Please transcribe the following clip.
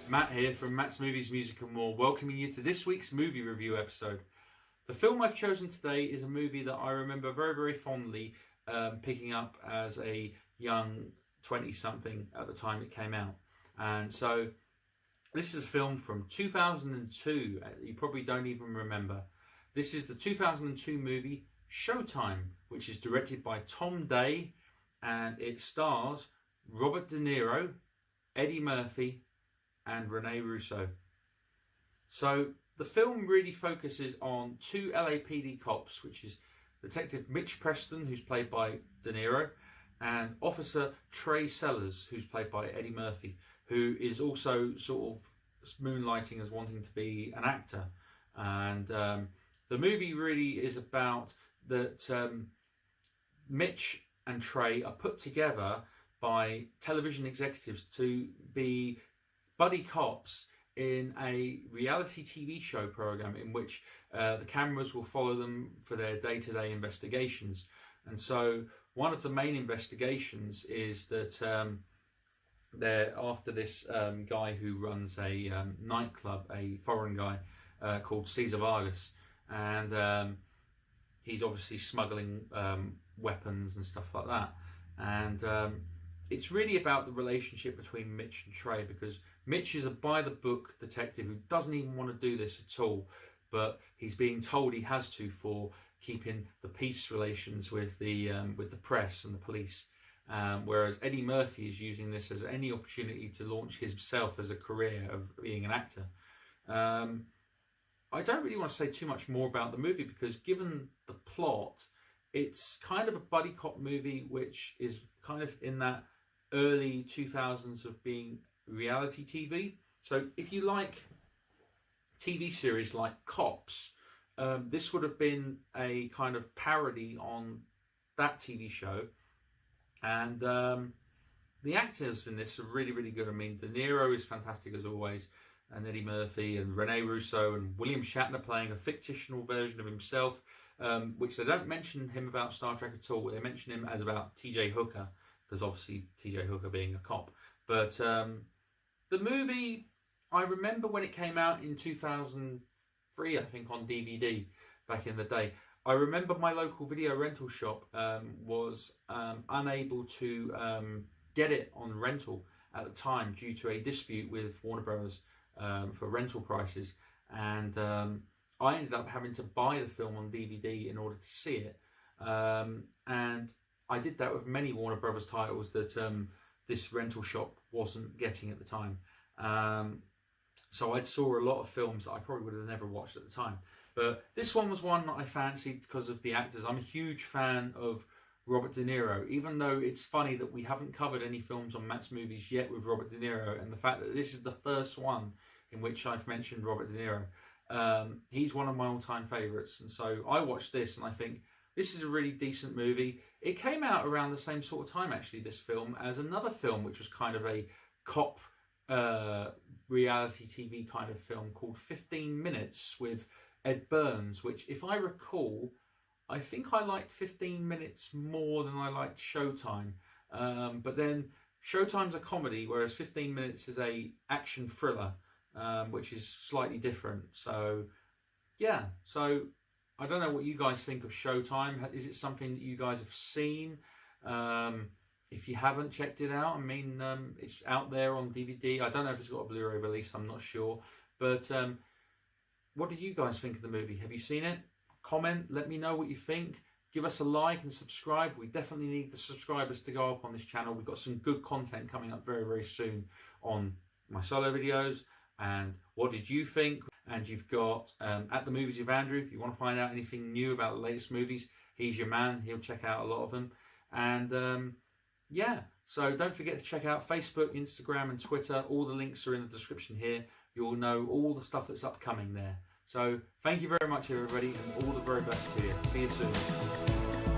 Matt here from Matt's Movies, Music and More, welcoming you to this week's movie review episode. The film I've chosen today is a movie that I remember very, very fondly picking up as a young 20-something at the time it came out. And so this is a film from 2002. You probably don't even remember. This is the 2002 movie Showtime, which is directed by Tom Dey, and it stars Robert De Niro, Eddie Murphy, and Rene Russo. So the film really focuses on two LAPD cops, which is Detective Mitch Preston, who's played by De Niro, and Officer Trey Sellers, who's played by Eddie Murphy, who is also sort of moonlighting as wanting to be an actor. And the movie really is about that Mitch and Trey are put together by television executives to be buddy cops in a reality TV show program in which the cameras will follow them for their day-to-day investigations. And so one of the main investigations is that they're after this guy who runs a nightclub, a foreign guy called Cesar Vargas, and he's obviously smuggling weapons and stuff like that. And it's really about the relationship between Mitch and Trey, because Mitch is a by-the-book detective who doesn't even want to do this at all, but he's being told he has to for keeping the peace relations with the press and the police. Whereas Eddie Murphy is using this as any opportunity to launch himself as a career of being an actor. I don't really want to say too much more about the movie because, given the plot, it's kind of a buddy cop movie which is kind of in that early 2000s of being reality TV. So if you like TV series like Cops, this would have been a kind of parody on that TV show. And the actors in this are really, really good. I mean, De Niro is fantastic as always, and Eddie Murphy and Rene Russo and William Shatner playing a fictional version of himself, which they don't mention him about Star Trek at all. They mention him as about T.J. Hooker, because obviously T.J. Hooker being a cop. But the movie, I remember when it came out in 2003, I think, on DVD back in the day. I remember my local video rental shop was unable to get it on rental at the time due to a dispute with Warner Brothers for rental prices, and I ended up having to buy the film on DVD in order to see it, and I did that with many Warner Brothers titles that this rental shop wasn't getting at the time. So I saw a lot of films that I probably would have never watched at the time. But this one was one that I fancied because of the actors. I'm a huge fan of Robert De Niro, even though it's funny that we haven't covered any films on Matt's Movies yet with Robert De Niro, and the fact that this is the first one in which I've mentioned Robert De Niro. He's one of my all-time favourites, and so I watched this and I think this is a really decent movie. It came out around the same sort of time, actually, this film, as another film which was kind of a cop reality TV kind of film called 15 Minutes with Ed Burns, which, if I recall, I think I liked 15 Minutes more than I liked Showtime. But then Showtime's a comedy, whereas 15 Minutes is a action thriller, which is slightly different. So, yeah. So, I don't know what you guys think of Showtime. Is it something that you guys have seen? If you haven't checked it out, I mean, it's out there on DVD. I don't know if it's got a Blu-ray release, I'm not sure. But what do you guys think of the movie? Have you seen it? Comment, let me know what you think. Give us a like and subscribe. We definitely need the subscribers to go up on this channel. We've got some good content coming up very, very soon on my solo videos. And what did you think? And you've got At the Movies with Andrew. If you want to find out anything new about the latest movies, he's your man. He'll check out a lot of them. And yeah, so don't forget to check out Facebook, Instagram and Twitter. All the links are in the description here. You'll know all the stuff that's upcoming there. So thank you very much, everybody, and all the very best to you. See you soon.